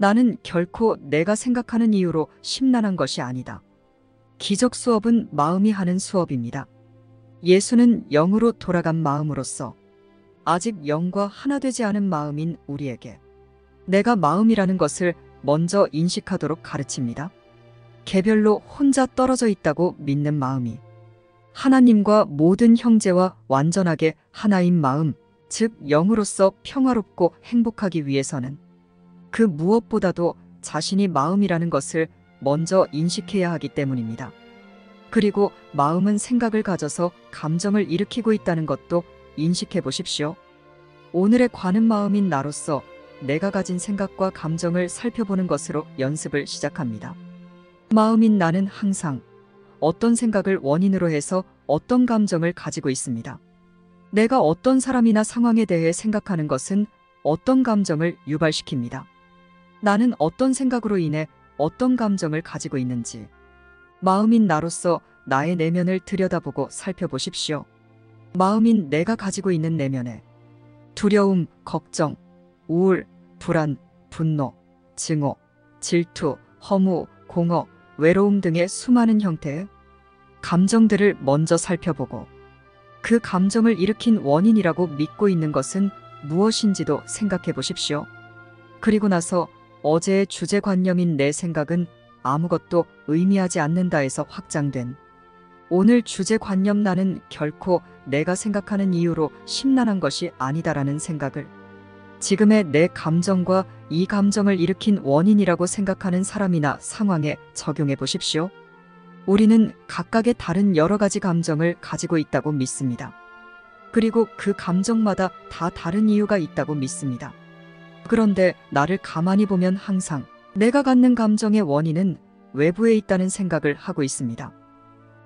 나는 결코 내가 생각하는 이유로 심란한 것이 아니다. 기적 수업은 마음이 하는 수업입니다. 예수는 영으로 돌아간 마음으로서 아직 영과 하나 되지 않은 마음인 우리에게 내가 마음이라는 것을 먼저 인식하도록 가르칩니다. 개별로 혼자 떨어져 있다고 믿는 마음이 하나님과 모든 형제와 완전하게 하나인 마음, 즉 영으로서 평화롭고 행복하기 위해서는 그 무엇보다도 자신이 마음이라는 것을 먼저 인식해야 하기 때문입니다. 그리고 마음은 생각을 가져서 감정을 일으키고 있다는 것도 인식해 보십시오. 오늘의 관은 마음인 나로서 내가 가진 생각과 감정을 살펴보는 것으로 연습을 시작합니다. 마음인 나는 항상 어떤 생각을 원인으로 해서 어떤 감정을 가지고 있습니다. 내가 어떤 사람이나 상황에 대해 생각하는 것은 어떤 감정을 유발시킵니다. 나는 어떤 생각으로 인해 어떤 감정을 가지고 있는지 마음인 나로서 나의 내면을 들여다보고 살펴보십시오. 마음인 내가 가지고 있는 내면에 두려움, 걱정, 우울, 불안, 분노, 증오, 질투, 허무, 공허, 외로움 등의 수많은 형태의 감정들을 먼저 살펴보고 그 감정을 일으킨 원인이라고 믿고 있는 것은 무엇인지도 생각해 보십시오. 그리고 나서 어제의 주제관념인 내 생각은 아무것도 의미하지 않는다에서 확장된 오늘 주제관념 나는 결코 내가 생각하는 이유로 심란한 것이 아니다라는 생각을 지금의 내 감정과 이 감정을 일으킨 원인이라고 생각하는 사람이나 상황에 적용해 보십시오. 우리는 각각의 다른 여러 가지 감정을 가지고 있다고 믿습니다. 그리고 그 감정마다 다 다른 이유가 있다고 믿습니다. 그런데 나를 가만히 보면 항상 내가 갖는 감정의 원인은 외부에 있다는 생각을 하고 있습니다.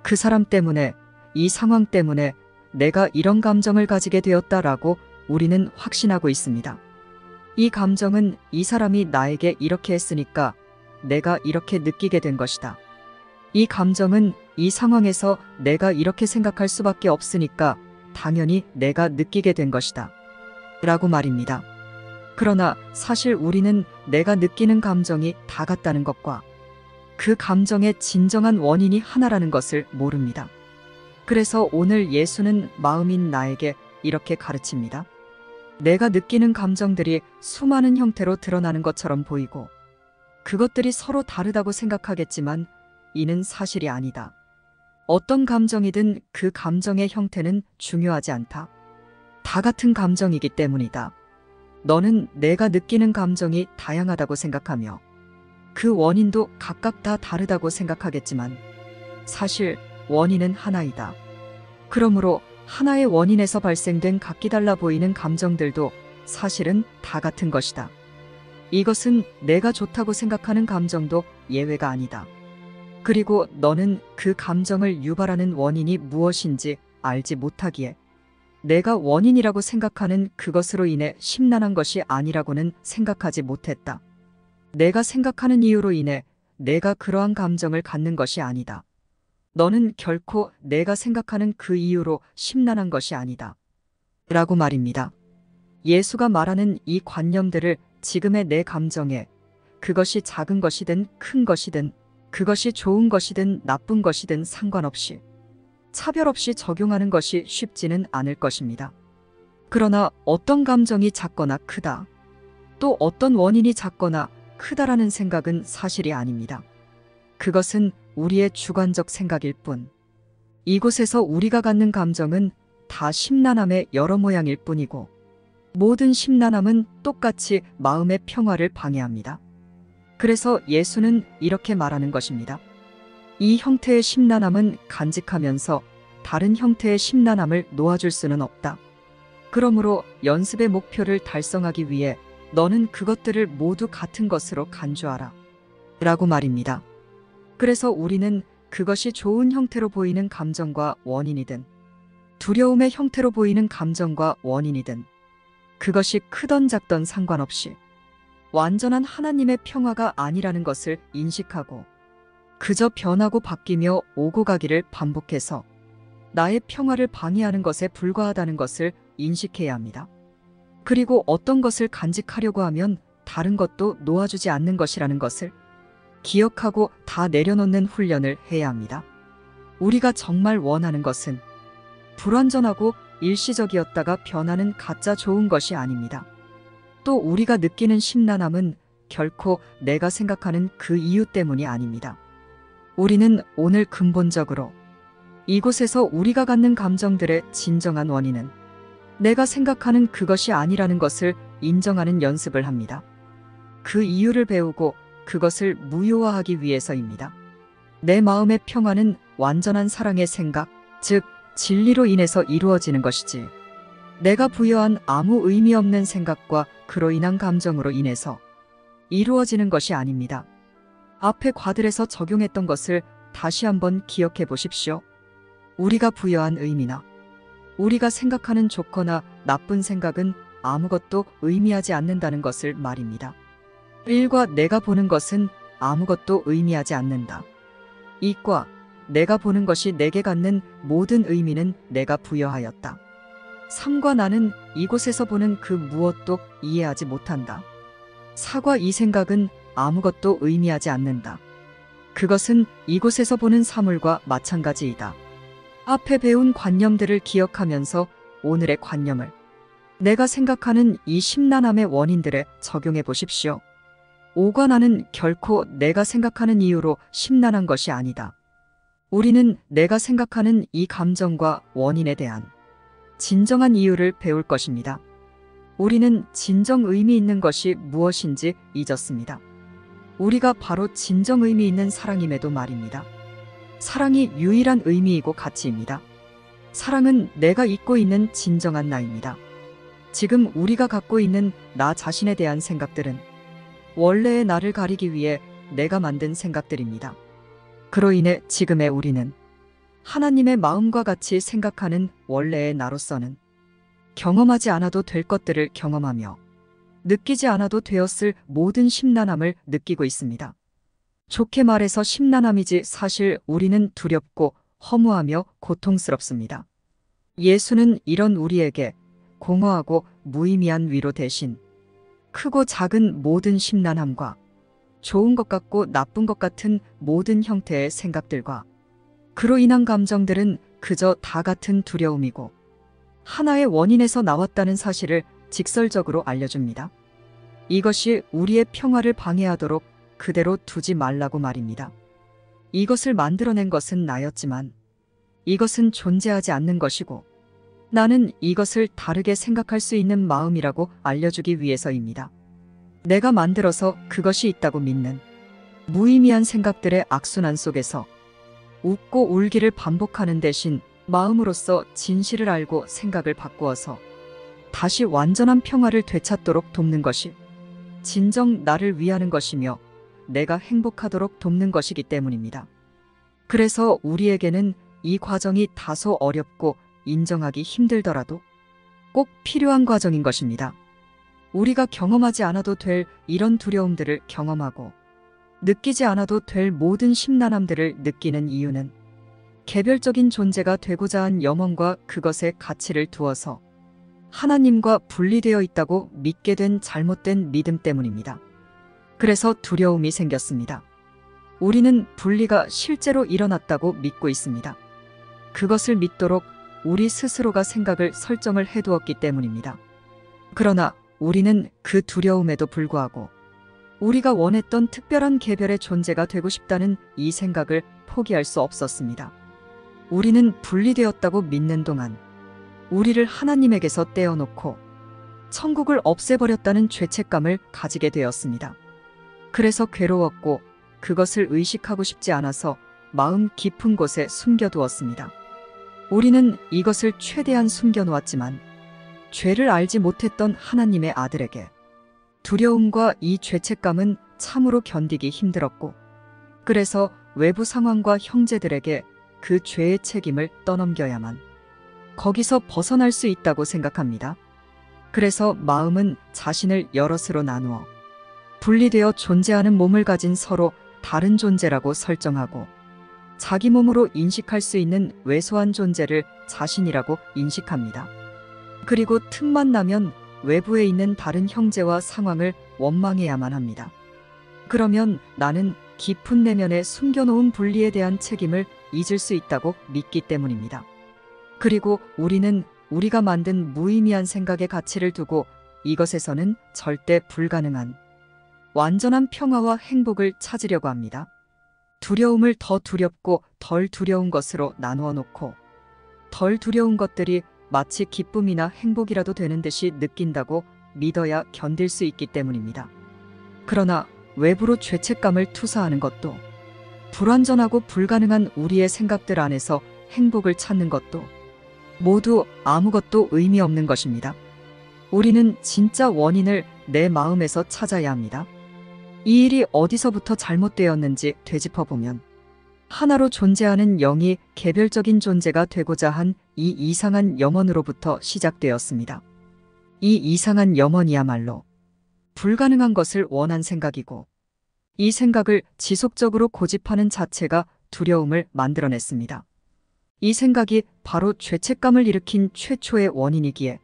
그 사람 때문에, 이 상황 때문에 내가 이런 감정을 가지게 되었다라고 우리는 확신하고 있습니다. 이 감정은 이 사람이 나에게 이렇게 했으니까 내가 이렇게 느끼게 된 것이다. 이 감정은 이 상황에서 내가 이렇게 생각할 수밖에 없으니까 당연히 내가 느끼게 된 것이다. 라고 말입니다. 그러나 사실 우리는 내가 느끼는 감정이 다 같다는 것과 그 감정의 진정한 원인이 하나라는 것을 모릅니다. 그래서 오늘 예수는 마음인 나에게 이렇게 가르칩니다. 내가 느끼는 감정들이 수많은 형태로 드러나는 것처럼 보이고 그것들이 서로 다르다고 생각하겠지만 이는 사실이 아니다. 어떤 감정이든 그 감정의 형태는 중요하지 않다. 다 같은 감정이기 때문이다. 너는 내가 느끼는 감정이 다양하다고 생각하며 그 원인도 각각 다 다르다고 생각하겠지만 사실 원인은 하나이다. 그러므로 하나의 원인에서 발생된 각기 달라 보이는 감정들도 사실은 다 같은 것이다. 이것은 내가 좋다고 생각하는 감정도 예외가 아니다. 그리고 너는 그 감정을 유발하는 원인이 무엇인지 알지 못하기에 내가 원인이라고 생각하는 그것으로 인해 심란한 것이 아니라고는 생각하지 못했다. 내가 생각하는 이유로 인해 내가 그러한 감정을 갖는 것이 아니다. 너는 결코 내가 생각하는 그 이유로 심란한 것이 아니다. 라고 말입니다. 예수가 말하는 이 관념들을 지금의 내 감정에 그것이 작은 것이든 큰 것이든 그것이 좋은 것이든 나쁜 것이든 상관없이 차별 없이 적용하는 것이 쉽지는 않을 것입니다. 그러나 어떤 감정이 작거나 크다, 또 어떤 원인이 작거나 크다라는 생각은 사실이 아닙니다. 그것은 우리의 주관적 생각일 뿐. 이곳에서 우리가 갖는 감정은 다 심란함의 여러 모양일 뿐이고 모든 심란함은 똑같이 마음의 평화를 방해합니다. 그래서 예수는 이렇게 말하는 것입니다. 이 형태의 심란함은 간직하면서 다른 형태의 심란함을 놓아줄 수는 없다. 그러므로 연습의 목표를 달성하기 위해 너는 그것들을 모두 같은 것으로 간주하라. 라고 말입니다. 그래서 우리는 그것이 좋은 형태로 보이는 감정과 원인이든 두려움의 형태로 보이는 감정과 원인이든 그것이 크던 작던 상관없이 완전한 하나님의 평화가 아니라는 것을 인식하고 그저 변하고 바뀌며 오고 가기를 반복해서 나의 평화를 방해하는 것에 불과하다는 것을 인식해야 합니다. 그리고 어떤 것을 간직하려고 하면 다른 것도 놓아주지 않는 것이라는 것을 기억하고 다 내려놓는 훈련을 해야 합니다. 우리가 정말 원하는 것은 불완전하고 일시적이었다가 변하는 가짜 좋은 것이 아닙니다. 또 우리가 느끼는 심란함은 결코 내가 생각하는 그 이유 때문이 아닙니다. 우리는 오늘 근본적으로 이곳에서 우리가 갖는 감정들의 진정한 원인은 내가 생각하는 그것이 아니라는 것을 인정하는 연습을 합니다. 그 이유를 배우고 그것을 무효화하기 위해서입니다. 내 마음의 평화는 완전한 사랑의 생각, 즉 진리로 인해서 이루어지는 것이지 내가 부여한 아무 의미 없는 생각과 그로 인한 감정으로 인해서 이루어지는 것이 아닙니다. 앞에 과들에서 적용했던 것을 다시 한번 기억해 보십시오. 우리가 부여한 의미나 우리가 생각하는 좋거나 나쁜 생각은 아무것도 의미하지 않는다는 것을 말입니다. 일과 내가 보는 것은 아무것도 의미하지 않는다. 이과 내가 보는 것이 내게 갖는 모든 의미는 내가 부여하였다. 삼과 나는 이곳에서 보는 그 무엇도 이해하지 못한다. 사과 이 생각은 아무것도 의미하지 않는다. 그것은 이곳에서 보는 사물과 마찬가지이다. 앞에 배운 관념들을 기억하면서 오늘의 관념을 내가 생각하는 이 심란함의 원인들에 적용해 보십시오. 오과 나는 결코 내가 생각하는 이유로 심란한 것이 아니다. 우리는 내가 생각하는 이 감정과 원인에 대한 진정한 이유를 배울 것입니다. 우리는 진정 의미 있는 것이 무엇인지 잊었습니다. 우리가 바로 진정 의미 있는 사랑임에도 말입니다. 사랑이 유일한 의미이고 가치입니다. 사랑은 내가 잊고 있는 진정한 나입니다. 지금 우리가 갖고 있는 나 자신에 대한 생각들은 원래의 나를 가리기 위해 내가 만든 생각들입니다. 그로 인해 지금의 우리는 하나님의 마음과 같이 생각하는 원래의 나로서는 경험하지 않아도 될 것들을 경험하며 느끼지 않아도 되었을 모든 심란함을 느끼고 있습니다. 좋게 말해서 심란함이지 사실 우리는 두렵고 허무하며 고통스럽습니다. 예수는 이런 우리에게 공허하고 무의미한 위로 대신 크고 작은 모든 심란함과 좋은 것 같고 나쁜 것 같은 모든 형태의 생각들과 그로 인한 감정들은 그저 다 같은 두려움이고 하나의 원인에서 나왔다는 사실을 직설적으로 알려줍니다. 이것이 우리의 평화를 방해하도록 그대로 두지 말라고 말입니다. 이것을 만들어낸 것은 나였지만 이것은 존재하지 않는 것이고 나는 이것을 다르게 생각할 수 있는 마음이라고 알려주기 위해서입니다. 내가 만들어서 그것이 있다고 믿는 무의미한 생각들의 악순환 속에서 웃고 울기를 반복하는 대신 마음으로써 진실을 알고 생각을 바꾸어서 다시 완전한 평화를 되찾도록 돕는 것이 진정 나를 위하는 것이며 내가 행복하도록 돕는 것이기 때문입니다. 그래서 우리에게는 이 과정이 다소 어렵고 인정하기 힘들더라도 꼭 필요한 과정인 것입니다. 우리가 경험하지 않아도 될 이런 두려움들을 경험하고 느끼지 않아도 될 모든 심란함들을 느끼는 이유는 개별적인 존재가 되고자 한 염원과 그것의 가치를 두어서 하나님과 분리되어 있다고 믿게 된 잘못된 믿음 때문입니다. 그래서 두려움이 생겼습니다. 우리는 분리가 실제로 일어났다고 믿고 있습니다. 그것을 믿도록 우리 스스로가 생각을 설정을 해두었기 때문입니다. 그러나 우리는 그 두려움에도 불구하고 우리가 원했던 특별한 개별의 존재가 되고 싶다는 이 생각을 포기할 수 없었습니다. 우리는 분리되었다고 믿는 동안 우리를 하나님에게서 떼어놓고 천국을 없애버렸다는 죄책감을 가지게 되었습니다. 그래서 괴로웠고 그것을 의식하고 싶지 않아서 마음 깊은 곳에 숨겨두었습니다. 우리는 이것을 최대한 숨겨놓았지만 죄를 알지 못했던 하나님의 아들에게 두려움과 이 죄책감은 참으로 견디기 힘들었고 그래서 외부 상황과 형제들에게 그 죄의 책임을 떠넘겨야만 거기서 벗어날 수 있다고 생각합니다. 그래서 마음은 자신을 여럿으로 나누어 분리되어 존재하는 몸을 가진 서로 다른 존재라고 설정하고 자기 몸으로 인식할 수 있는 왜소한 존재를 자신이라고 인식합니다. 그리고 틈만 나면 외부에 있는 다른 형제와 상황을 원망해야만 합니다. 그러면 나는 깊은 내면에 숨겨놓은 분리에 대한 책임을 잊을 수 있다고 믿기 때문입니다. 그리고 우리는 우리가 만든 무의미한 생각의 가치를 두고 이것에서는 절대 불가능한 완전한 평화와 행복을 찾으려고 합니다. 두려움을 더 두렵고 덜 두려운 것으로 나누어 놓고 덜 두려운 것들이 마치 기쁨이나 행복이라도 되는 듯이 느낀다고 믿어야 견딜 수 있기 때문입니다. 그러나 외부로 죄책감을 투사하는 것도, 불완전하고 불가능한 우리의 생각들 안에서 행복을 찾는 것도 모두 아무것도 의미 없는 것입니다. 우리는 진짜 원인을 내 마음에서 찾아야 합니다. 이 일이 어디서부터 잘못되었는지 되짚어보면 하나로 존재하는 영이 개별적인 존재가 되고자 한 이 이상한 염원으로부터 시작되었습니다. 이 이상한 염원이야말로 불가능한 것을 원한 생각이고, 이 생각을 지속적으로 고집하는 자체가 두려움을 만들어냈습니다. 이 생각이 바로 죄책감을 일으킨 최초의 원인이기에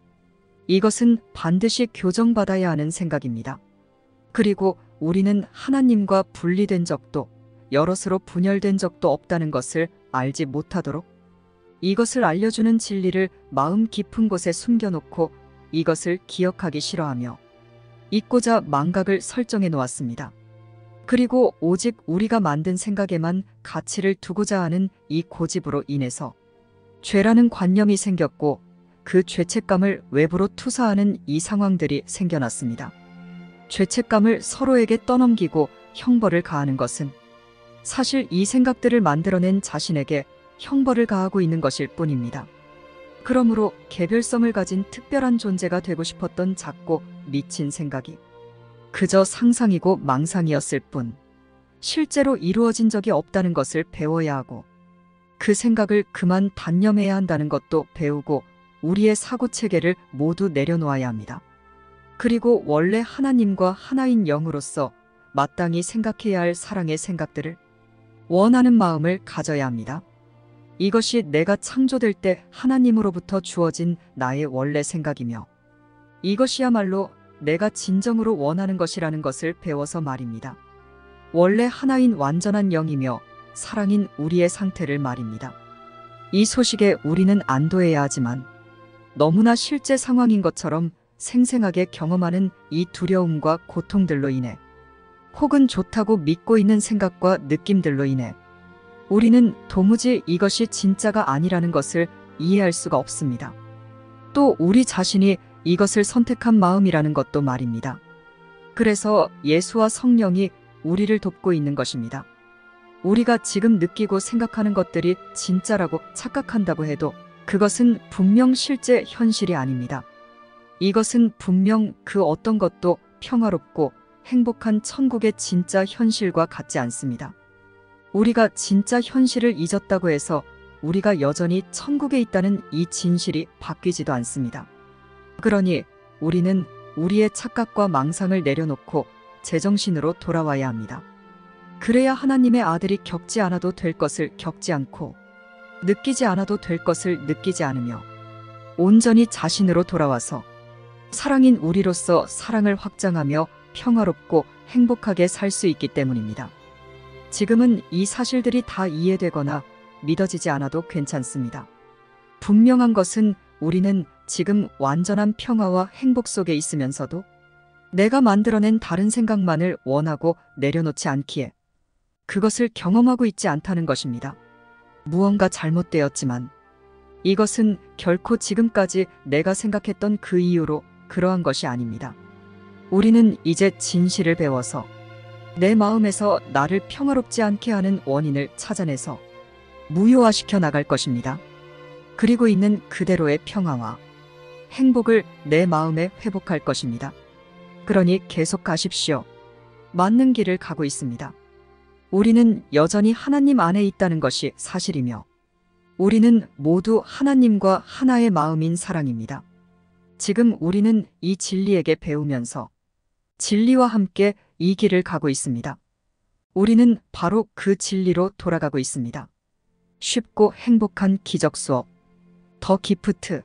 이것은 반드시 교정받아야 하는 생각입니다. 그리고 우리는 하나님과 분리된 적도 여럿으로 분열된 적도 없다는 것을 알지 못하도록 이것을 알려주는 진리를 마음 깊은 곳에 숨겨놓고 이것을 기억하기 싫어하며 잊고자 망각을 설정해 놓았습니다. 그리고 오직 우리가 만든 생각에만 가치를 두고자 하는 이 고집으로 인해서 죄라는 관념이 생겼고, 그 죄책감을 외부로 투사하는 이 상황들이 생겨났습니다. 죄책감을 서로에게 떠넘기고 형벌을 가하는 것은 사실 이 생각들을 만들어낸 자신에게 형벌을 가하고 있는 것일 뿐입니다. 그러므로 개별성을 가진 특별한 존재가 되고 싶었던 작고 미친 생각이 그저 상상이고 망상이었을 뿐, 실제로 이루어진 적이 없다는 것을 배워야 하고, 그 생각을 그만 단념해야 한다는 것도 배우고 우리의 사고체계를 모두 내려놓아야 합니다. 그리고 원래 하나님과 하나인 영으로서 마땅히 생각해야 할 사랑의 생각들을 원하는 마음을 가져야 합니다. 이것이 내가 창조될 때 하나님으로부터 주어진 나의 원래 생각이며, 이것이야말로 내가 진정으로 원하는 것이라는 것을 배워서 말입니다. 원래 하나인 완전한 영이며 사랑인 우리의 상태를 말입니다. 이 소식에 우리는 안도해야 하지만 너무나 실제 상황인 것처럼 생생하게 경험하는 이 두려움과 고통들로 인해, 혹은 좋다고 믿고 있는 생각과 느낌들로 인해 우리는 도무지 이것이 진짜가 아니라는 것을 이해할 수가 없습니다. 또 우리 자신이 이것을 선택한 마음이라는 것도 말입니다. 그래서 예수와 성령이 우리를 돕고 있는 것입니다. 우리가 지금 느끼고 생각하는 것들이 진짜라고 착각한다고 해도 그것은 분명 실제 현실이 아닙니다. 이것은 분명 그 어떤 것도 평화롭고 행복한 천국의 진짜 현실과 같지 않습니다. 우리가 진짜 현실을 잊었다고 해서 우리가 여전히 천국에 있다는 이 진실이 바뀌지도 않습니다. 그러니 우리는 우리의 착각과 망상을 내려놓고 제정신으로 돌아와야 합니다. 그래야 하나님의 아들이 겪지 않아도 될 것을 겪지 않고 느끼지 않아도 될 것을 느끼지 않으며 온전히 자신으로 돌아와서 사랑인 우리로서 사랑을 확장하며 평화롭고 행복하게 살 수 있기 때문입니다. 지금은 이 사실들이 다 이해되거나 믿어지지 않아도 괜찮습니다. 분명한 것은 우리는 지금 완전한 평화와 행복 속에 있으면서도 내가 만들어낸 다른 생각만을 원하고 내려놓지 않기에 그것을 경험하고 있지 않다는 것입니다. 무언가 잘못되었지만 이것은 결코 지금까지 내가 생각했던 그 이유로 그러한 것이 아닙니다. 우리는 이제 진실을 배워서 내 마음에서 나를 평화롭지 않게 하는 원인을 찾아내서 무효화시켜 나갈 것입니다. 그리고 있는 그대로의 평화와 행복을 내 마음에 회복할 것입니다. 그러니 계속 가십시오. 맞는 길을 가고 있습니다. 우리는 여전히 하나님 안에 있다는 것이 사실이며 우리는 모두 하나님과 하나의 마음인 사랑입니다. 지금 우리는 이 진리에게 배우면서 진리와 함께 이 길을 가고 있습니다. 우리는 바로 그 진리로 돌아가고 있습니다. 쉽고 행복한 기적 수업 더 기프트